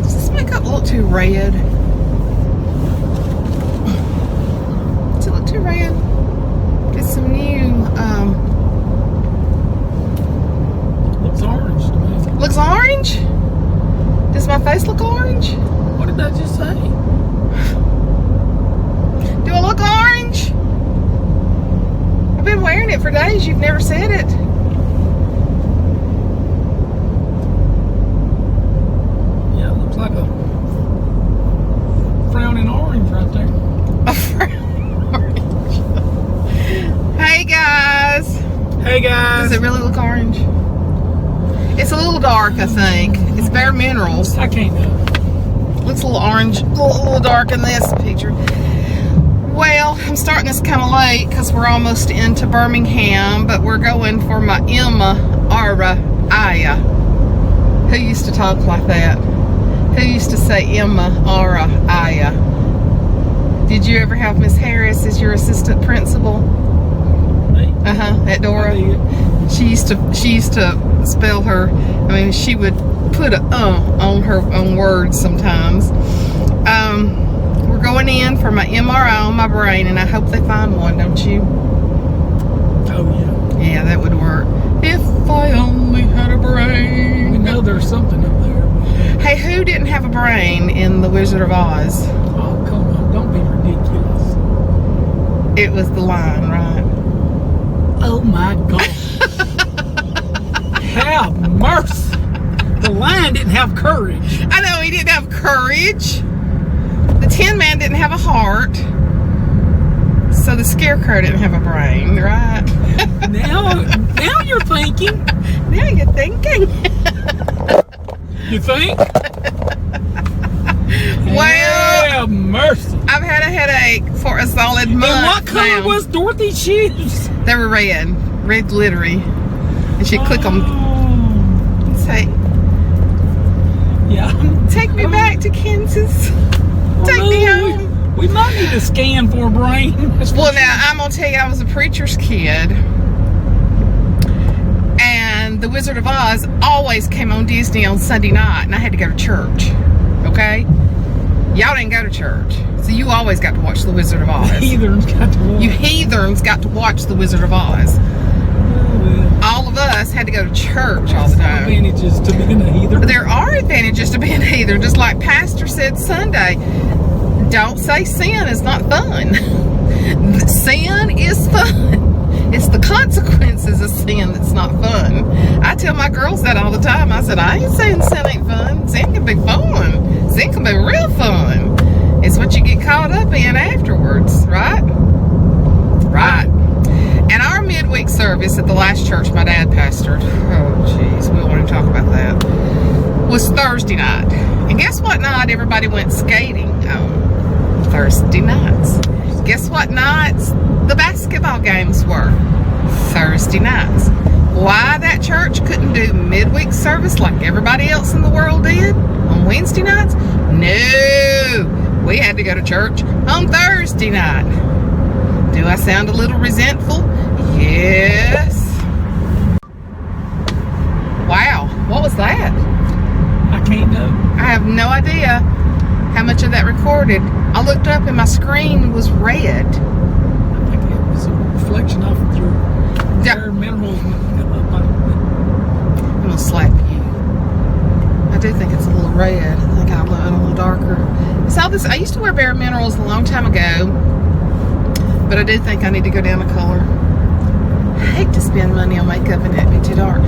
Does this makeup look too red? Does it look too red? Get some new, Looks orange to me. looks orange? Does my face look orange? What did I just say? Do I look orange? I've been wearing it for days. You've never said it. Yeah, it looks like a frowning orange right there. A frowning orange. Hey guys. Hey guys. Does it really look orange? It's a little dark, I think. It's Bare Minerals. I can't know. Looks a little orange, a little dark in this picture. Well, I'm starting this kind of late because we're almost into Birmingham, but we're going for my MRI. Who used to talk like that? Who used to say MRI? Did you ever have Miss Harris as your assistant principal? Me? At Dora. She used to spell her. I mean, she would put a on her own words sometimes. We're going in for my MRI on my brain, and I hope they find one, don't you? Oh yeah. Yeah, that would work. If I only had a brain. We know there's something up there. Hey, who didn't have a brain in The Wizard of Oz? Oh, come on. Don't be ridiculous. It was the lion, right? Oh my God. Have mercy. The lion didn't have courage. I know, he didn't have courage. The Tin Man didn't have a heart. So the Scarecrow didn't have a brain, right? Now you're thinking. Now you're thinking. You think? Well, have mercy. I've had a headache for a solid month. And what color now. was Dorothy's shoes? They were red glittery. And she'd click them and say, Yeah. take me back to Kansas. Take me home. We might need to scan for a brain. Well, now, I'm going to tell you, I was a preacher's kid. And The Wizard of Oz always came on Disney on Sunday night, and I had to go to church. Okay? Y'all didn't go to church. So you always got to watch The Wizard of Oz. Heathens got to watch. You heathens got to watch The Wizard of Oz. All of us had to go to church all the time. Advantages to being a heathen. There are advantages to being a heathen, just like Pastor said Sunday. Don't say sin is not fun. Sin is fun. It's the consequences of sin that's not fun. I tell my girls that all the time. I said, I ain't saying sin ain't fun. Sin can be fun. Sin can be real fun. It's what you get caught up in afterwards, right? Right. And our midweek service at the last church my dad pastored, oh jeez, we won't even talk about that, was Thursday night. And guess what night everybody went skating on? Thursday nights. Guess what nights the basketball games were? Thursday nights. Why that church couldn't do midweek service like everybody else in the world did on Wednesday nights? No, we had to go to church on Thursday night. Do I sound a little resentful? Yes. Wow, what was that? I can't know. I have no idea how much of that recorded. I looked up and my screen was red. I think it was a reflection off of your Bare Minerals. I'm gonna slap you. I do think it's a little red. I think I'll let it a little darker. It's all this. I used to wear Bare Minerals a long time ago, but I do think I need to go down a color. I hate to spend money on makeup and it be too dark.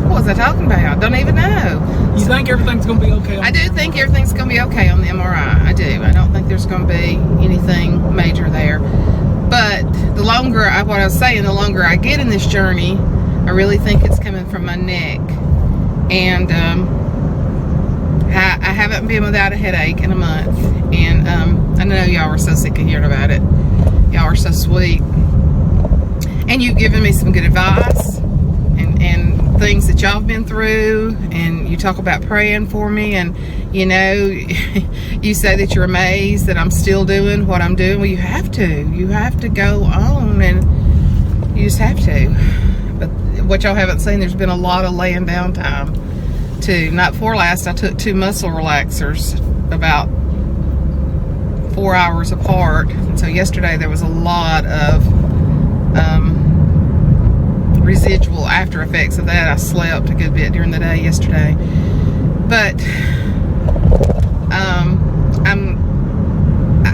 What was I talking about? Don't even know. You think everything's going to be okay? I do think everything's going to be okay on the MRI. I do. I don't think there's going to be anything major there. But the longer, what I was saying, the longer I get in this journey, I really think it's coming from my neck. And I haven't been without a headache in a month. And I know y'all are so sick of hearing about it. Y'all are so sweet. And you've given me some good advice and things that y'all have been through, and you talk about praying for me, and you know, you say that you're amazed that I'm still doing what I'm doing. Well, you have to go on, and you just have to. But what y'all haven't seen, there's been a lot of laying down time too. Night before last, I took 2 muscle relaxers about 4 hours apart. And so yesterday there was a lot of residual after effects of that. I slept a good bit during the day yesterday, but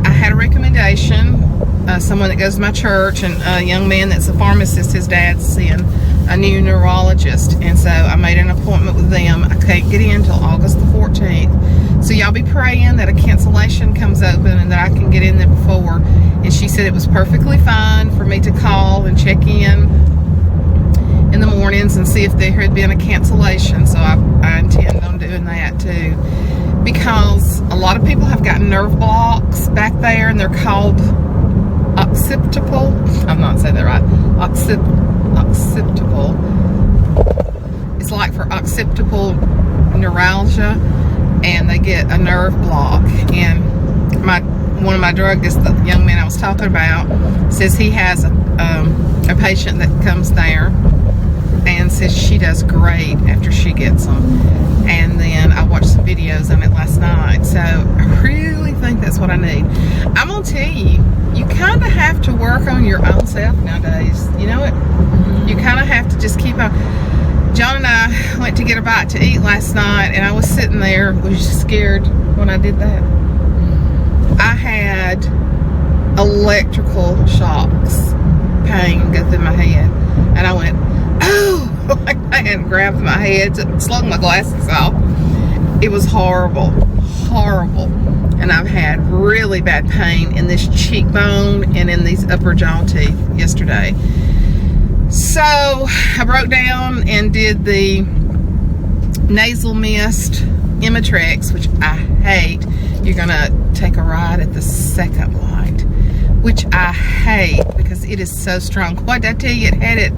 I had a recommendation. Someone that goes to my church, and a young man that's a pharmacist, his dad's seeing a new neurologist, and so I made an appointment with them. I can't get in until August the 14th, so y'all be praying that a cancellation comes open and that I can get in there before. And she said it was perfectly fine for me to call and check in the mornings and see if there had been a cancellation. So I intend on doing that too, because a lot of people have got nerve blocks back there, and they're called occipital. I'm not saying that right. Occipital. It's like for occipital neuralgia, and they get a nerve block. And one of my druggists, the young man I was talking about, says he has a patient that comes there and says she does great after she gets them. And then I watched some videos on it last night, so I really think that's what I need. I'm gonna tell you, you kind of have to work on your own self nowadays. You know it? You kind of have to just keep on. John and I went to get a bite to eat last night, and I was sitting there, was scared when I did that. I had electrical shocks, pain go through my head, and I went, oh, like I had grabbed my head, slung my glasses off. It was horrible, horrible. And I've had really bad pain in this cheekbone and in these upper jaw teeth yesterday. So I broke down and did the nasal mist Imitrex, which I hate. You're gonna take a ride at the second light, which I hate because it is so strong. What did I tell you? It had it.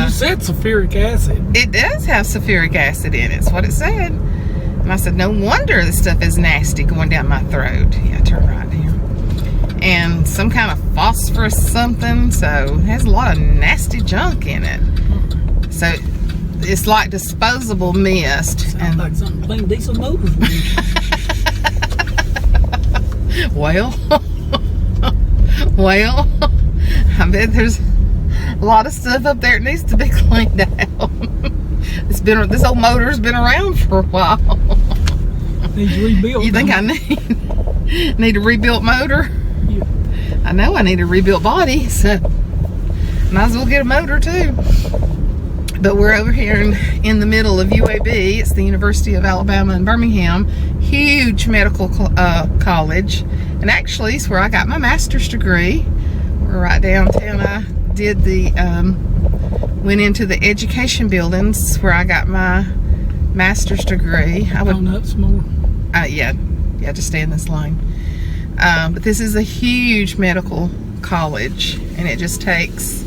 You said sulfuric acid. It does have sulfuric acid in it. It's what it said. And I said, no wonder this stuff is nasty going down my throat. Yeah, turn right here. And some kind of phosphorus something. So it has a lot of nasty junk in it. So it's like disposable mist. Sounds like something plain diesel motors. Well, I bet there's a lot of stuff up there that needs to be cleaned out. This old motor's been around for a while. Needs rebuilt. You think I need a rebuilt motor? Yeah. I know I need a rebuilt body, so might as well get a motor too. But we're over here in the middle of UAB. It's the University of Alabama in Birmingham. Huge medical college. And actually, it's where I got my master's degree. We're right downtown. I did went into the education buildings where I got my master's degree. I would on up some more. yeah, just stay in this line. But this is a huge medical college, and it just takes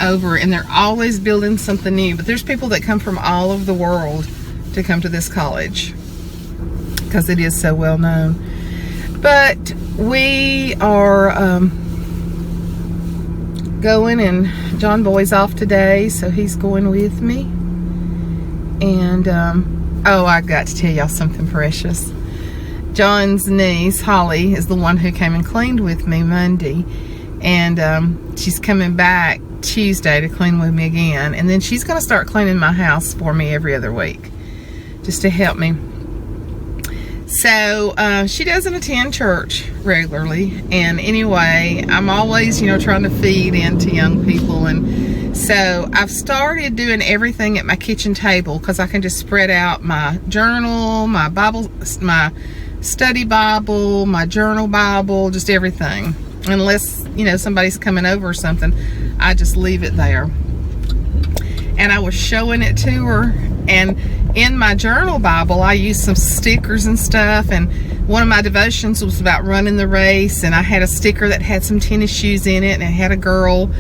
over, and they're always building something new. But there's people that come from all over the world to come to this college because it is so well known. But we are going, and John Boy's off today, so he's going with me. And oh, I got to tell y'all something precious. John's niece Holly is the one who came and cleaned with me Monday, and she's coming back Tuesday to clean with me again, and then she's going to start cleaning my house for me every other week just to help me. So she doesn't attend church regularly, and anyway, I'm always, trying to feed into young people, and so I've started doing everything at my kitchen table because I can just spread out my journal, my Bible, my study Bible, my journal Bible, just everything. Unless, somebody's coming over or something, I just leave it there. And I was showing it to her, and in my journal Bible, I used some stickers and stuff, and one of my devotions was about running the race, and I had a sticker that had some tennis shoes in it, and it had a girl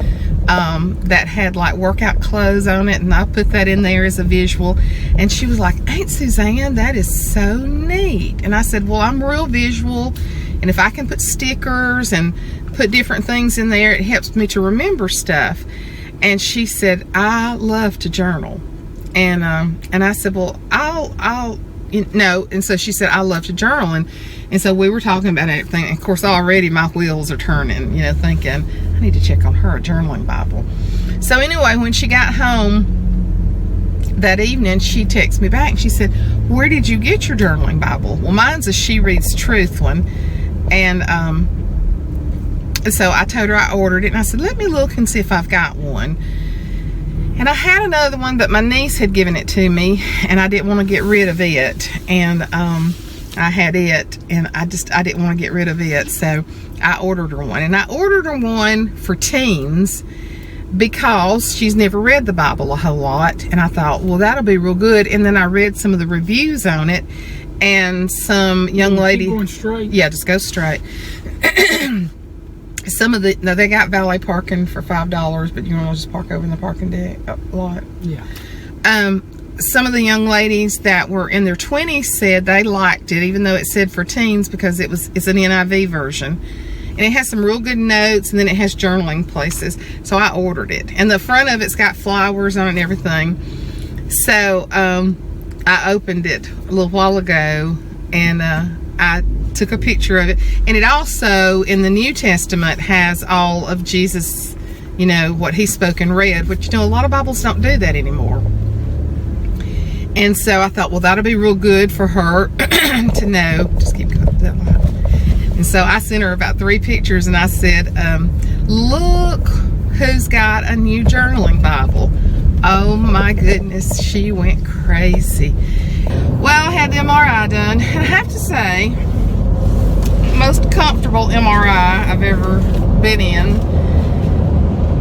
that had like workout clothes on it, and I put that in there as a visual. And she was like, "Aunt Suzanne, that is so neat." And I said, well, I'm real visual, and if I can put stickers and put different things in there, it helps me to remember stuff. And she said, I love to journal. And I said, well, I'll and so she said, I love to journal. And so we were talking about everything. And of course, already my wheels are turning, thinking, I need to check on her journaling Bible. So anyway, when she got home that evening, she texted me back. She said, where did you get your journaling Bible? Well, mine's a She Reads Truth one. And so I told her I ordered it. And I said, let me look and see if I've got one. And I had another one, but my niece had given it to me, and I didn't want to get rid of it. And I had it, and I didn't want to get rid of it, so I ordered her one. And I ordered her one for teens because she's never read the Bible a whole lot. And I thought, well, that'll be real good. And then I read some of the reviews on it, and some young lady... Keep going straight? Yeah, just go straight. They got valet parking for $5, but you want to just park over in the parking deck lot. Yeah. Some of the young ladies that were in their 20s said they liked it, even though it said for teens, because it's an NIV version. And it has some real good notes, and then it has journaling places. So I ordered it. And the front of it's got flowers on it and everything. So I opened it a little while ago, and I took a picture of it. And it also, in the New Testament, has all of Jesus, what he spoke and read, which, a lot of Bibles don't do that anymore. And so I thought, well, that'll be real good for her to know. Just keep going that way. And so I sent her about 3 pictures, and I said, look who's got a new journaling Bible. Oh my goodness, she went crazy. Well, I had the MRI done, and I have to say, most comfortable MRI I've ever been in.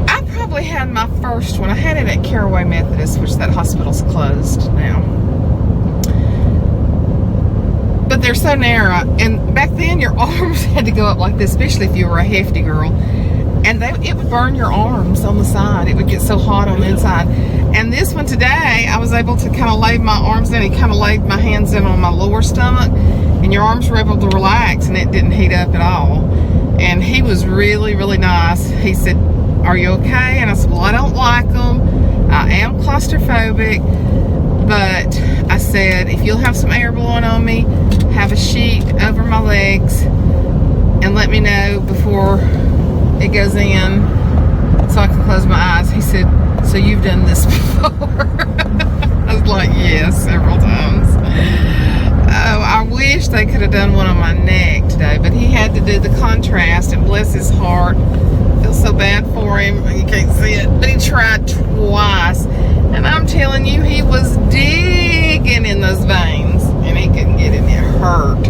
I probably had my first one. I had it at Caraway Methodist, which that hospital's closed now. But they're so narrow, and back then your arms had to go up like this, especially if you were a hefty girl, and it would burn your arms on the side. It would get so hot on the inside. And this one today, I was able to kind of lay my arms in. He kind of laid my hands in on my lower stomach, and your arms were able to relax, and it didn't heat up at all. And he was really, really nice. He said, are you okay? And I said, well, I don't like them. I am claustrophobic, but I said, if you'll have some air blowing on me, have a sheet over my legs, and let me know before it goes in so I can close my eyes. He said, so you've done this before? I was like, yes, several times. Oh, I wish they could have done one on my neck today, but he had to do the contrast, and bless his heart, I feel so bad for him. You can't see it, but he tried twice, and I'm telling you, he was digging in those veins, and he couldn't get it, and it hurt.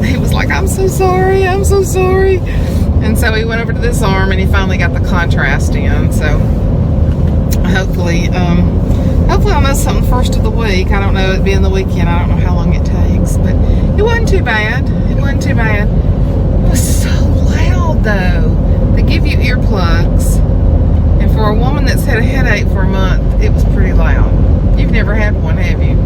He was like, I'm so sorry, I'm so sorry. And so he went over to this arm, and he finally got the contrast in. So hopefully I'll know something first of the week. I don't know, it'd be in the weekend. I don't know how long it takes, but it wasn't too bad. It wasn't too bad. It was so loud though. They give you earplugs, and for a woman that's had a headache for a month, it was pretty loud. You've never had one, have you?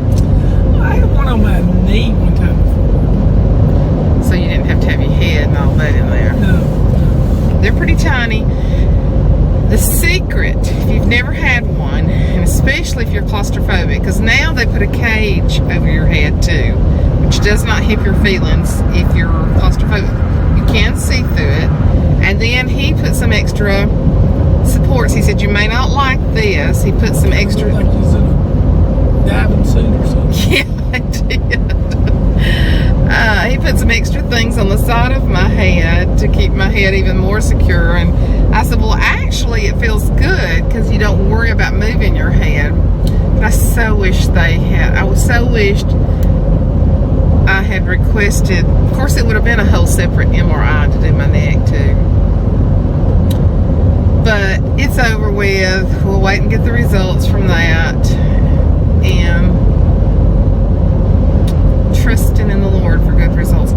I had one on my knee one time before. So you didn't have to have your head and all that in there? No. They're pretty tiny. The secret, if you've never had one, and especially if you're claustrophobic, because now they put a cage over your head too, which does not hit your feelings if you're claustrophobic. You can see through it. And then he put some extra supports. He said, you may not like this. He put some extra... Like he's in a diving suit or something. Yeah, I did. He put some extra things on the side of my head to keep my head even more secure. And I said, well, actually, it feels good because you don't worry about moving your head. But I so wish they had. I so wished I had requested. Of course, it would have been a whole separate MRI to do my neck, too. But it's over with. We'll wait and get the results from that. And trusting in the Lord for good results.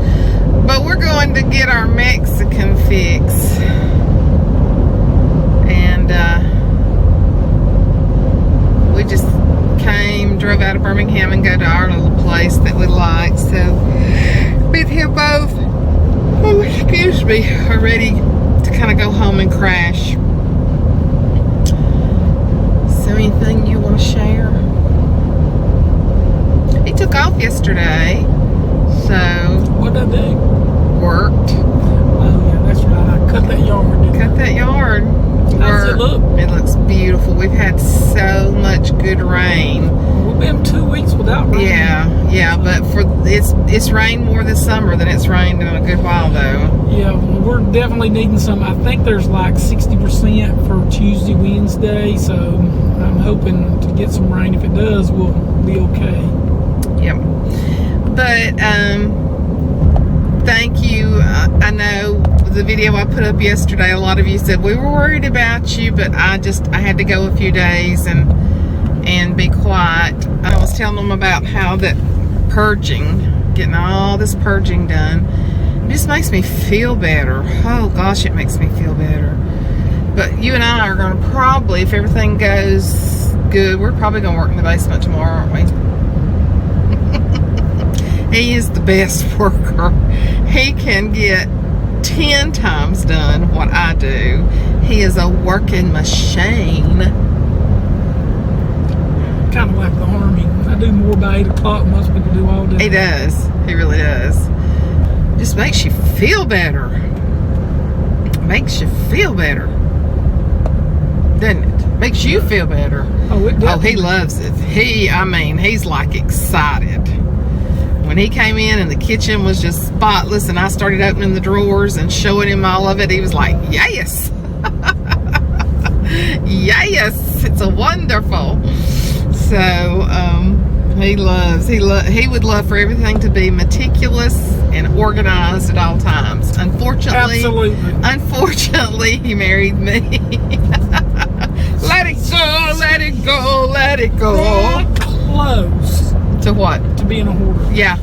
But we're going to get our Mexican fix. And we just drove out of Birmingham and go to our little place that we like. So me and him both, oh, excuse me, are ready to kind of go home and crash. yesterday. So What did I do? worked. Oh yeah, that's right. I cut that yard. Didn't Cut that yard. How does it look? It looks beautiful. We've had so much good rain. We've been 2 weeks without rain. Yeah, but it's rained more this summer than it's rained in a good while though. Yeah, we're definitely needing some. I think there's like 60% for Tuesday, Wednesday, so I'm hoping to get some rain. If it does, we'll be okay. Yep. But thank you. I know the video I put up yesterday, a lot of you said we were worried about you, but I had to go a few days and be quiet. I was telling them about how that purging, getting all this purging done, it just makes me feel better. Oh gosh, it makes me feel better. But you and I are going to probably, if everything goes good, we're probably going to work in the basement tomorrow, aren't we? He is the best worker. He can get 10 times done what I do. He is a working machine. Kind of like the Army. I do more by 8 o'clock than most people do all day. He does. He really does. Just makes you feel better. Makes you feel better. Doesn't it? Makes you feel better. Oh, it Oh, he loves it. He's like excited. When he came in and the kitchen was just spotless and I started opening the drawers and showing him all of it, he was like, yes. Yes, it's a wonderful. So, he would love for everything to be meticulous and organized at all times. Unfortunately, he married me. Let it go, let it go, let it go. That close. To what? To being a hoarder. Yeah.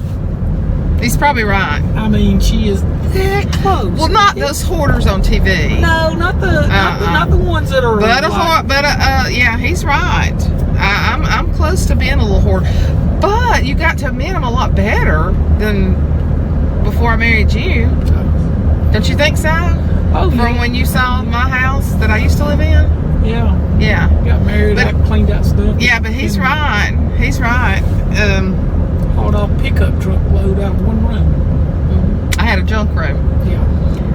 He's probably right. I mean, she is that close. Well, not those hoarders on TV. No, not the ones that are. Yeah, he's right. I'm close to being a little hoarder, but you got to admit I'm a lot better than before I married you. Don't you think so? Oh, yeah. From when you saw my house that I used to live in. Yeah. Yeah. Got married, I cleaned out stuff. Yeah, but he's right. He's right. Hauled off pickup truck load out of one room. I had a junk room. Yeah.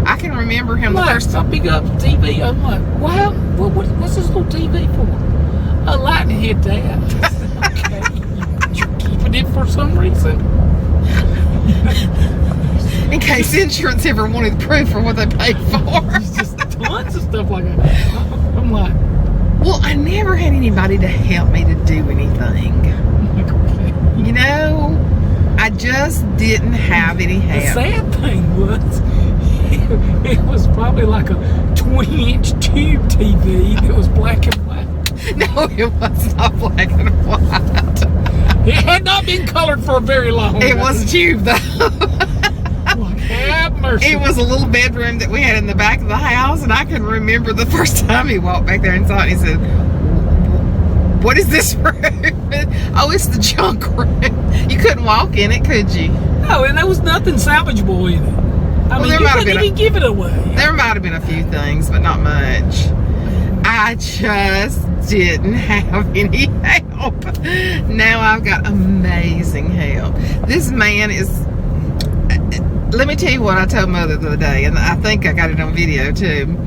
I can remember him the Like, first I pick up the TV. I'm like, wow, what's this little TV for? A lightning hit that. Okay. You're keeping it for some reason. in case insurance ever wanted proof for what they paid for. It's just tons of stuff like that. I'm like, well, I never had anybody to help me to do anything. okay. You know, I just didn't have any help. The sad thing was, it was probably like a 20-inch tube TV that was black and white. No, it was not black and white. It had not been colored for a very long time. It was a tube, though. Like, have mercy. It was a little bedroom that we had in the back of the house, and I can remember the first time he walked back there and saw it, he said, what is this room? Oh, it's the junk room. You couldn't walk in it, could you? No, and there was nothing salvageable in it. I mean, you couldn't even give it away. There might have been a few things, but not much. I just didn't have any help. Now I've got amazing help. This man is... Let me tell you what I told Mother the other day, and I think I got it on video too.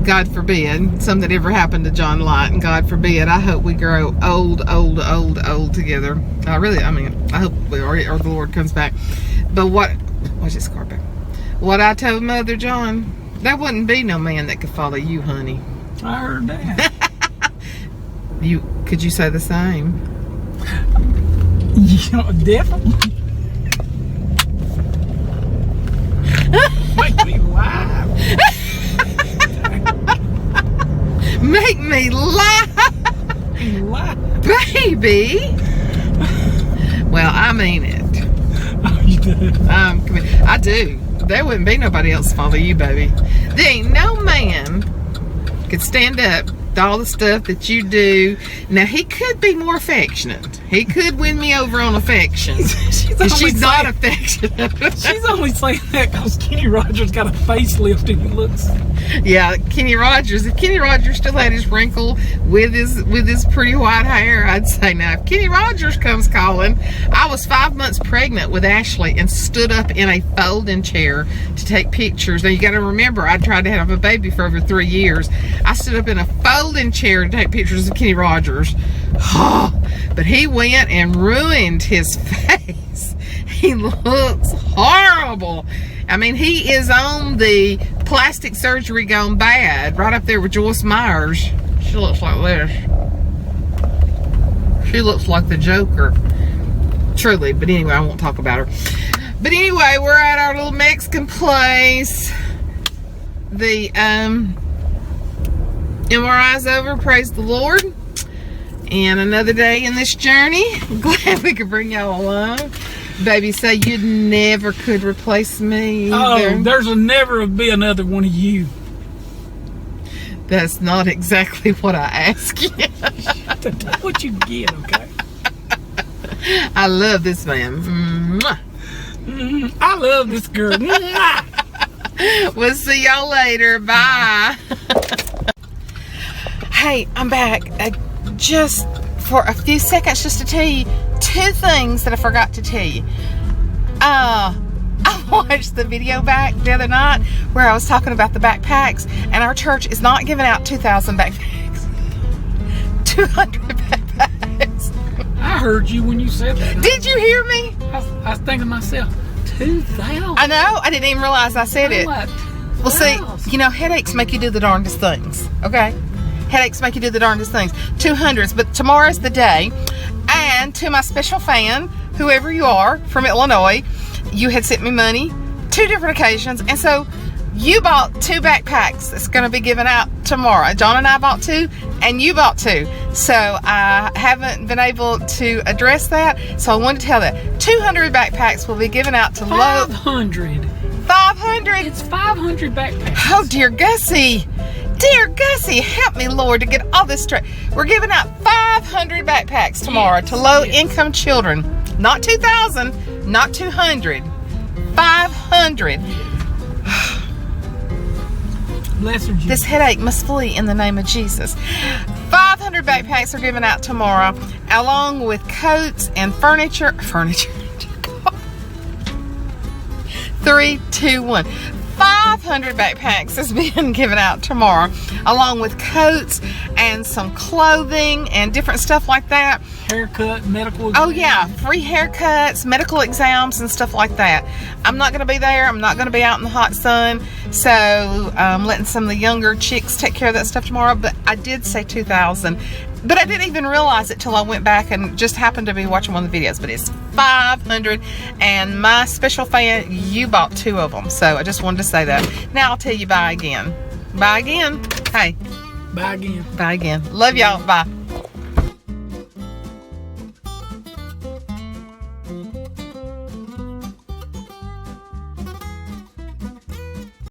God forbid something ever happened to John Light, and God forbid, I hope we grow old together. I hope or the Lord comes back. But what's this car back? What I told Mother John, there wouldn't be no man that could follow you, honey. I heard that. Could you say the same? Yeah, definitely. Make me laugh. Make me laugh. Baby. Well, I mean it. Oh, you did? I do. There wouldn't be nobody else to follow you, baby. There ain't no man could stand up with all the stuff that you do. Now, he could be more affectionate. He could win me over on affection. She's not affectionate. She's only saying that because Kenny Rogers got a facelift and he looks... Yeah, Kenny Rogers. If Kenny Rogers still had his wrinkle with his pretty white hair, I'd say now. If Kenny Rogers comes calling, I was 5 months pregnant with Ashley and stood up in a folding chair to take pictures. Now you got to remember, I tried to have a baby for over 3 years. I stood up in a folding chair to take pictures of Kenny Rogers. But he went and ruined his face. He looks horrible. I mean, he is on the plastic surgery gone bad, right up there with Joyce Myers. She looks like this. She looks like the Joker. Truly, but anyway, I won't talk about her. But anyway, we're at our little Mexican place. The MRI's over, praise the Lord. And another day in this journey. I'm glad we could bring y'all along. Baby say you never could replace me either. Oh, there's never be another one of you. That's not exactly what I asked you. That's what you get, okay? I love this man. Mwah. I love this girl. We'll see y'all later. Bye. Hey, I'm back. Just for a few seconds, just to tell you 2 things that I forgot to tell you. I watched the video back the other night where I was talking about the backpacks, and our church is not giving out 2,000 backpacks. 200 backpacks. I heard you when you said that. Did you hear me? I was thinking to myself, 2,000? I know. I didn't even realize I said it. Well, see, you know, headaches make you do the darndest things, okay? Headaches make you do the darndest things. 200s, but tomorrow's the day. And to my special fan, whoever you are from Illinois, you had sent me money 2 different occasions, and so you bought 2 backpacks that's going to be given out tomorrow. John and I bought 2, and you bought 2. So I haven't been able to address that, so I wanted to tell that 200 backpacks will be given out to 500. 500. It's 500 backpacks. Oh, dear Gussie. Dear Gussie, help me, Lord, to get all this straight. We're giving out 500 backpacks tomorrow to low-income children. Not 2,000, not 200. 500. Bless her, Jesus. This headache must flee in the name of Jesus. 500 backpacks are given out tomorrow, along with coats and furniture. 3, 2, 1. 500 backpacks is being given out tomorrow, along with coats and some clothing and different stuff like that. Haircut, medical exams. Oh yeah, free haircuts, medical exams and stuff like that. I'm not going to be there. I'm not going to be out in the hot sun. So I'm letting some of the younger chicks take care of that stuff tomorrow. But I did say 2,000. But I didn't even realize it till I went back and just happened to be watching one of the videos. But it's 500, and my special fan, you bought 2 of them. So I just wanted to say that. Now I'll tell you bye again. Bye again. Hey. Bye again. Bye again. Love y'all. Bye.